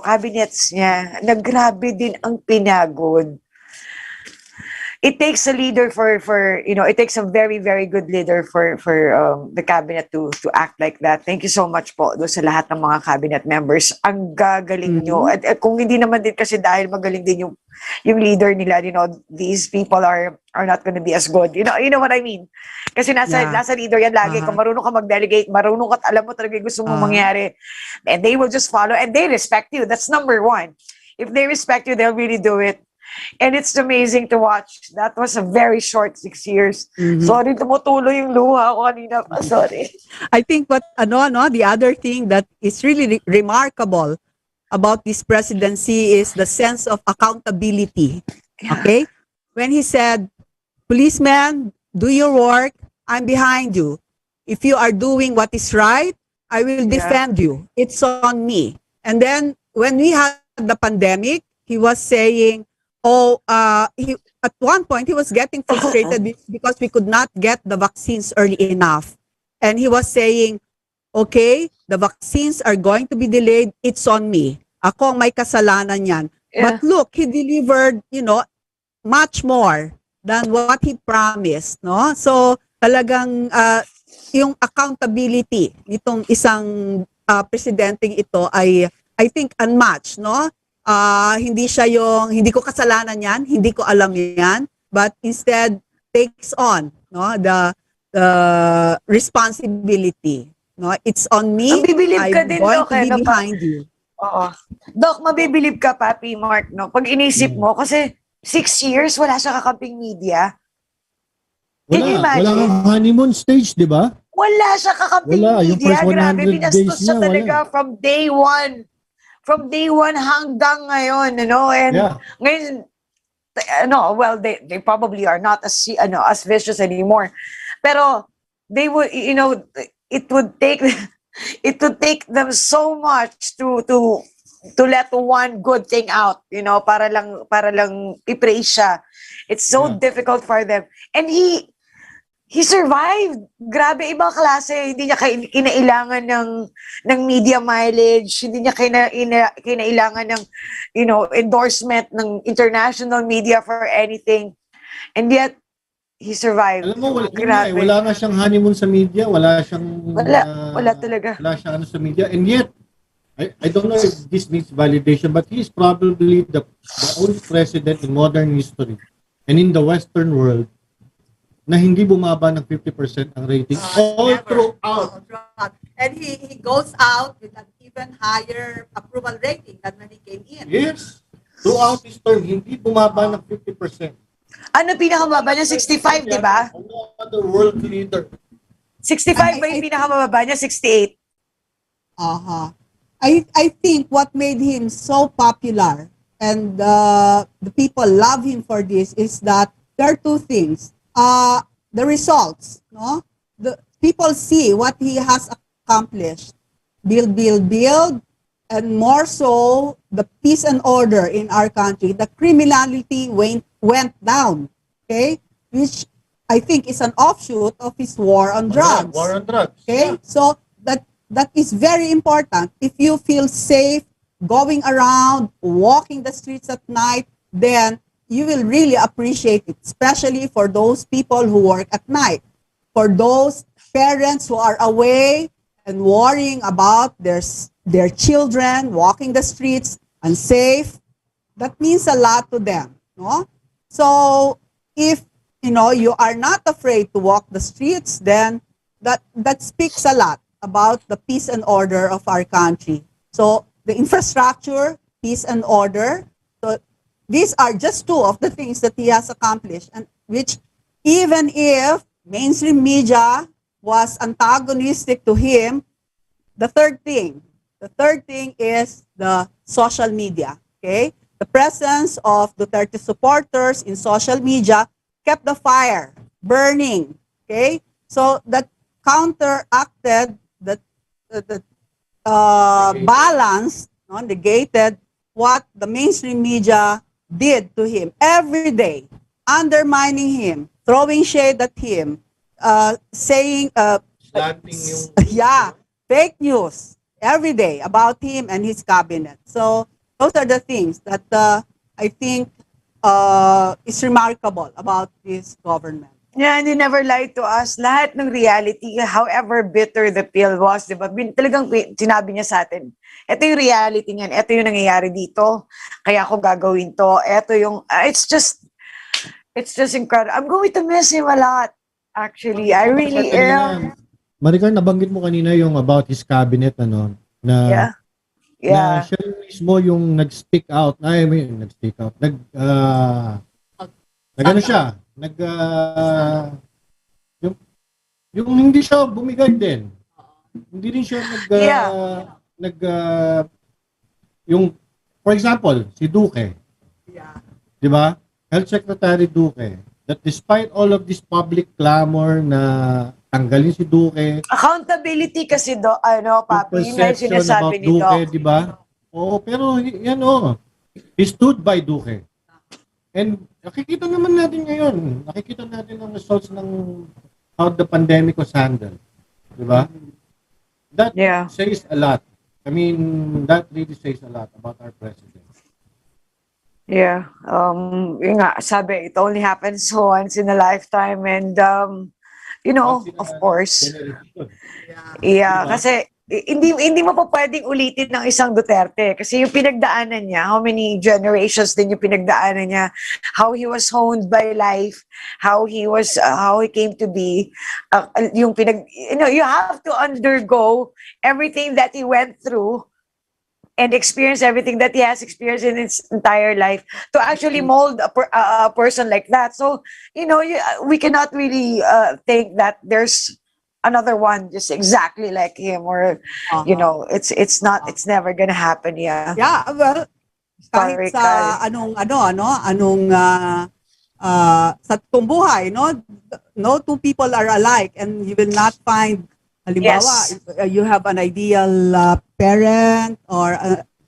C: cabinets niya, naggrabe din ang pinagod. It takes a leader it takes a very, very good leader for the cabinet to act like that. Thank you so much po doon sa lahat ng mga cabinet members. Ang gagaling nyo. At kung hindi naman din kasi dahil magaling din yung leader nila, these people are not going to be as good. You know what I mean? Kasi nasa leader yan lagi. Kung marunong ka mag-delegate, marunong ka, alam mo talaga yung gusto mong mangyari. And they will just follow and they respect you. That's number one. If they respect you, they'll really do it. And it's amazing to watch. That was a very short 6 years. Sorry, tumutuloy yung luha ko kanina pa. Sorry.
I: I think the other thing that is really remarkable about this presidency is the sense of accountability. Okay? When he said, policeman, do your work, I'm behind you. If you are doing what is right, I will defend you. It's on me. And then when we had the pandemic, he was saying, at one point he was getting frustrated because we could not get the vaccines early enough. And he was saying, okay, the vaccines are going to be delayed. It's on me. Ako ang may kasalanan yan. But look, he delivered, much more than what he promised, no? So, talagang yung accountability nitong isang presidenteng ito ay, I think, unmatched, no? Hindi ko kasalanan yan, hindi ko alam yan, but instead takes on the responsibility. No, it's on me.
C: Mabibilib ka din,
I: going
C: Doc,
I: to be behind you.
C: Oo. Doc, mabibilib ka, Papi Mark, no? Pag inisip mo, kasi 6 years, wala siya kakamping media. Can you imagine?
E: Wala kang honeymoon stage, di ba?
C: Wala siya kakamping
E: Wala, yung
C: media.
E: first 100
C: Grabe, binastos
E: days
C: siya
E: niya,
C: talaga
E: wala.
C: from day one hanggang ngayon, And ngayon, they probably are not as vicious anymore. Pero they would, it would take them so much to let one good thing out, para lang i-praise siya. It's so difficult for them. And he survived. Grabe, ibang klase. Hindi niya kinailangan ng media mileage. Hindi niya kinailangan ng, endorsement ng international media for anything. And yet, he survived.
E: Alam mo,
C: Grabe.
E: wala nga siyang honeymoon sa media. Wala siyang...
C: Wala talaga.
E: Wala siyang sa media. And yet, I don't know if this needs validation, but he's probably the only president in modern history and in the Western world na hindi bumaba ng 50% ang rating all throughout.
D: And he goes out with an even higher approval rating than when he came in.
E: Yes. Throughout his term, hindi bumaba ng 50%.
C: Ano pinakamababa niya? 65, di ba?
E: Another world leader.
C: 65 ba yung pinakamababa niya? 68?
I: I think what made him so popular and the people love him for this is that there are two things. The results, no? The people see what he has accomplished. Build, and more so the peace and order in our country. The criminality went down, okay? Which I think is an offshoot of his war on drugs.
E: War on drugs.
I: Okay? So that is very important. If you feel safe going around, walking the streets at night, then you will really appreciate it, especially for those people who work at night. For those parents who are away and worrying about their children walking the streets unsafe, that means a lot to them. No? So if you are not afraid to walk the streets, then that speaks a lot about the peace and order of our country. So the infrastructure, peace and order. So these are just two of the things that he has accomplished, and which, even if mainstream media was antagonistic to him, the third thing is the social media. Okay, the presence of Duterte supporters in social media kept the fire burning. Okay, so that counteracted the balance, no, negated what the mainstream media did to him every day, undermining him, throwing shade at him, saying,
E: Slanting yung...
I: yeah, fake news every day about him and his cabinet. So those are the things that I think is remarkable about this government.
C: Yeah, and he never lied to us. Lahat ng reality, however bitter the pill was, di ba? Talagang sinabi niya sa atin, ito yung reality niyan, ito yung nangyayari dito, kaya ako gagawin to, ito yung, it's just incredible. I'm going to miss him a lot, actually. I really am.
E: Maricar, nabanggit mo kanina yung about his cabinet, na
C: Yeah.
E: na siya mismo yung nag-speak out. Nag-ano siya? Yung hindi siya bumigay din. Hindi rin siya yung, for example, si Duque.
I: Yeah.
E: Di ba? Health Secretary Duque. That despite all of this public clamor na tanggalin si Duque.
C: Accountability kasi Papi, yun na yung sinasabi ni
E: Duque,
C: Doc.
E: di ba? Oo, pero yan he stood by Duque. And nakikita naman natin ngayon, nakikita natin ang results ng how the pandemic was handled. Di ba? That says a lot. I mean, that really says a lot about our president.
C: Yeah. Yun nga, sabi, it only happens once in a lifetime, and of course. Yeah, kasi hindi mo pa pwedeng ulitin ng isang Duterte kasi yung pinagdaanan niya, how many generations din yung pinagdaanan niya, how he was honed by life, how he came to be, you have to undergo everything that he went through and experience everything that he has experienced in his entire life to actually mold a person like that. So, we cannot really think that there's another one just exactly like him, or it's never gonna happen. Yeah.
I: Yeah, well, kahit sa sa tumbuhay, no two people are alike, and you will not find, halimbawa, if you have an ideal parent or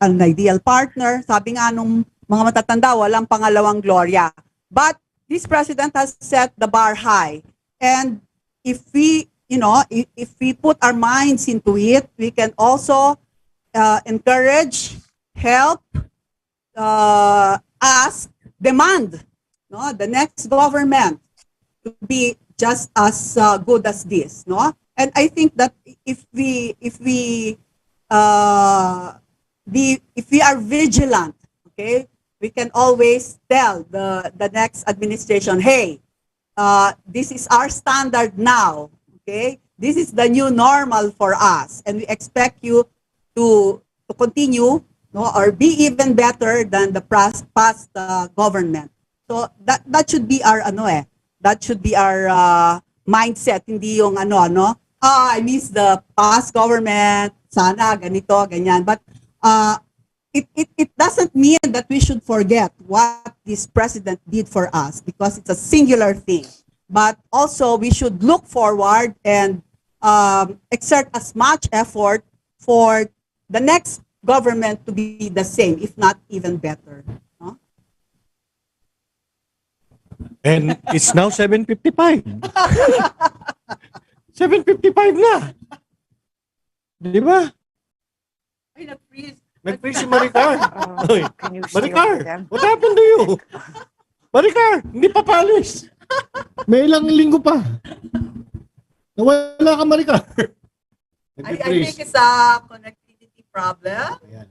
I: an ideal partner, sabi nga nung mga matatanda, walang pangalawang Gloria. But this president has set the bar high, and if we put our minds into it, we can also encourage, help, ask, demand, the next government to be just as good as this, And I think that if we are vigilant, okay, we can always tell the next administration, hey, this is our standard now. Okay, this is the new normal for us, and we expect you to continue, or be even better than the past government. So that should be our that should be our mindset. Hindi yung I miss the past government. Sana ganito, ganyan. But it doesn't mean that we should forget what this president did for us, because it's a singular thing. But also, we should look forward and exert as much effort for the next government to be the same, if not even better.
E: And it's now 7:55. 7:55 na. Di ba?
I: Ay, nag-freeze.
E: Nag-freeze si Maricar.
C: Can you
E: Maricar,
C: steal them?
E: what happened to you? Maricar, hindi pa palis. May ilang linggo pa. Nawala ka, Maricar.
D: I think it's a connectivity problem.
E: Ayan.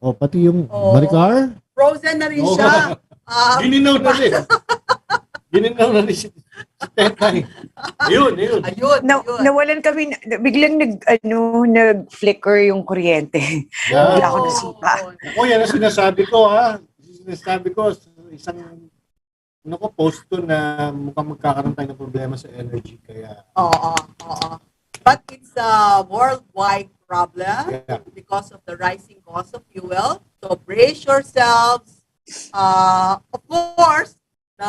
E: Pati yung Maricar.
D: Frozen na rin siya.
E: Gininaw na rin. Gininaw na rin si Tetay. Ayun.
D: Ayun.
C: Nawalan kami, biglang nag-flicker yung kuryente.
E: Yeah.
C: Bigla ako nasipa.
E: Ako, yan ang sinasabi ko, ha. Sinasabi ko, isang post ko na mukhang magkakaroon tayo ng problema sa energy. Kaya,
D: Oo. But it's a worldwide problem because of the rising cost of fuel. So brace yourselves. Of course, the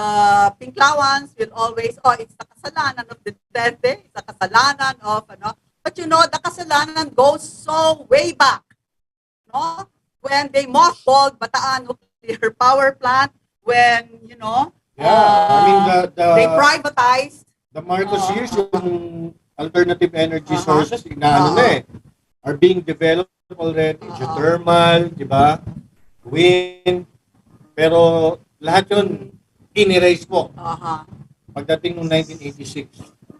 D: Pinklawans will always, it's the kasalanan of the Duterte, it's the kasalanan of, but the kasalanan goes so way back, no? When they mothballed Bataan Nuclear Power Plant, when, they privatized.
E: The Marcos years, yung alternative energy sources, are being developed already. Geothermal, di ba? Wind. Pero lahat yun, in-erase po. Pagdating noong 1986,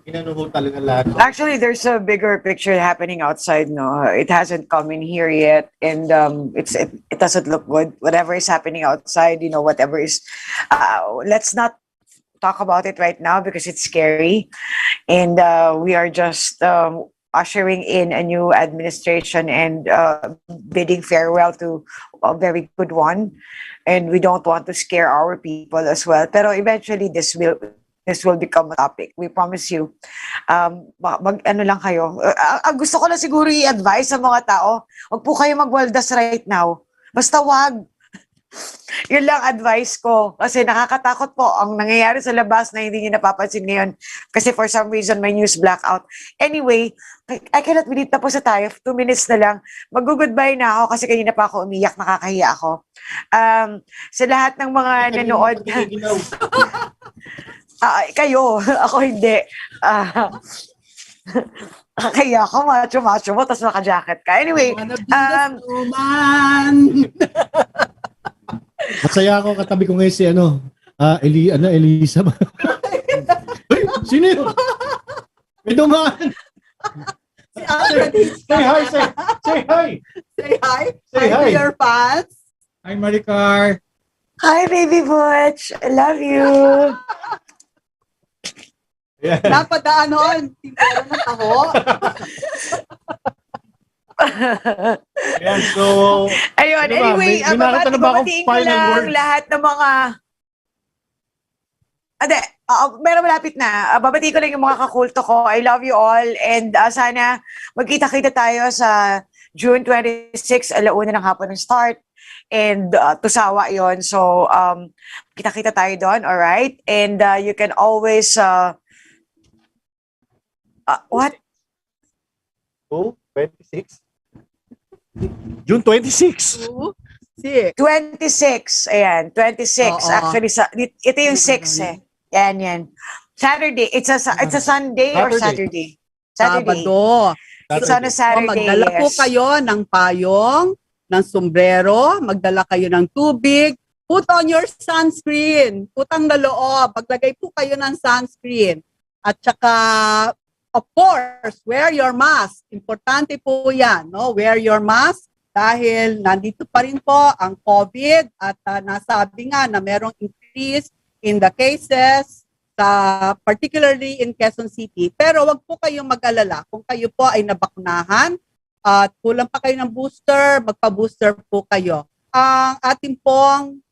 E: inanuho talaga lahat.
C: Actually, there's a bigger picture happening outside, no? It hasn't come in here yet, and it doesn't look good. Whatever is happening outside, whatever is, let's not talk about it right now because it's scary, and we are just ushering in a new administration and bidding farewell to a very good one. And we don't want to scare our people as well. Pero eventually, this will become a topic. We promise you. Ano lang kayo. Gusto ko na siguro i-advise sa mga tao, wag po kayo magwaldas right now. Basta wag. Yun lang advice ko. Kasi nakakatakot po ang nangyayari sa labas na hindi niyo napapansin ngayon. Kasi for some reason, may news blackout. Anyway, I cannot believe tapos na tayo. 2 minutes na lang. Mag-goodbye na ako kasi kanina pa ako umiyak. Nakakahiya ako. Sa lahat ng mga nanood. Kayo. Ako hindi. Kaya ako macho mo tapos naka-jacket ka. Anyway.
E: Masaya ako, katabi ko ngayon si Elisa ba? Uy, sino yun? May dumaan.
D: Si Alfred
E: Say hi.
D: Say hi.
E: Say hi.
D: To your fans.
H: Hi, Maricar.
C: Hi, baby Butch. I love you.
E: Yeah.
D: Napadaan noon. Tingnan ng taho.
E: Ayan, so...
C: Ayun, anyway, babatiin ko lang lahat ng mga... Pero malapit na. Babatiin ko lang yung mga kakulto ko. I love you all. And sana magkita-kita tayo sa June 26, alauna ng hapon ng start. And Tusawa yon. So, kita-kita tayo doon, alright? And you can always... what?
E: Oh, 26? June 26.
C: 26. Ayan, 26. Actually, ito yung 6 eh. Yan. Saturday. It's a Sunday or Saturday?
D: Sabado.
C: It's on a Saturday,
D: Magdala po kayo ng payong, ng sombrero, magdala kayo ng tubig, put on your sunscreen. Putang na loob. Maglagay po kayo ng sunscreen. At saka, of course, wear your mask. Importante po yan, no? Wear your mask dahil nandito pa rin po ang COVID at nasabi nga na merong increase in the cases, particularly in Quezon City. Pero wag po kayong mag-alala. Kung kayo po ay nabakunahan at kulang pa kayo ng booster, magpa-booster po kayo. Ang ating pong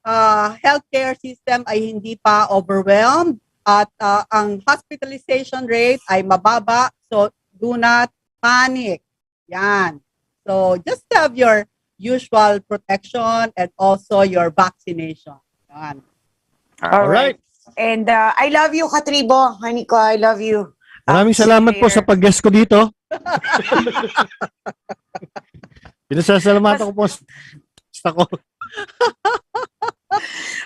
D: healthcare system ay hindi pa overwhelmed. At ang hospitalization rate ay mababa, so do not panic. Yan. So just have your usual protection and also your vaccination. Yan.
C: All right. And I love you, Katribo. Honey ko, I love you.
E: Maraming salamat po sa pag-guest ko dito. Pinasasalamatan ko po sa ko.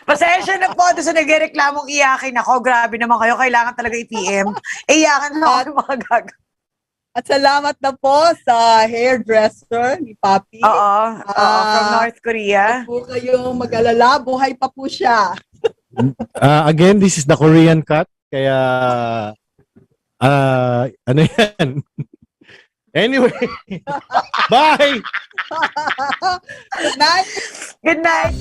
C: Pasensya na po doon sa nagreklamong iyakin ako. Grabe naman kayo. Kailangan talaga i-PM. Iyakan na ako ng mga gagawin.
D: At salamat na po sa hairdresser ni Papi.
C: Oo. From North Korea.
D: Huwag po kayong mag-alala. Buhay pa po siya.
E: Again, this is the Korean cut. Kaya, ano yan? Anyway, bye!
D: Good night!
C: Good night!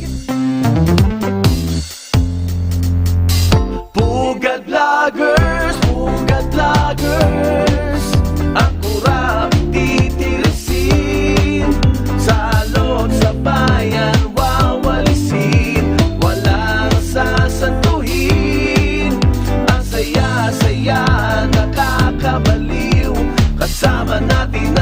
B: Pugad Vloggers, Pugad Vloggers. Ang kurap titirisin, salot sa bayan wawalisin, walang sasantuhin. Ang saya-saya nakakabaliw, kasama natin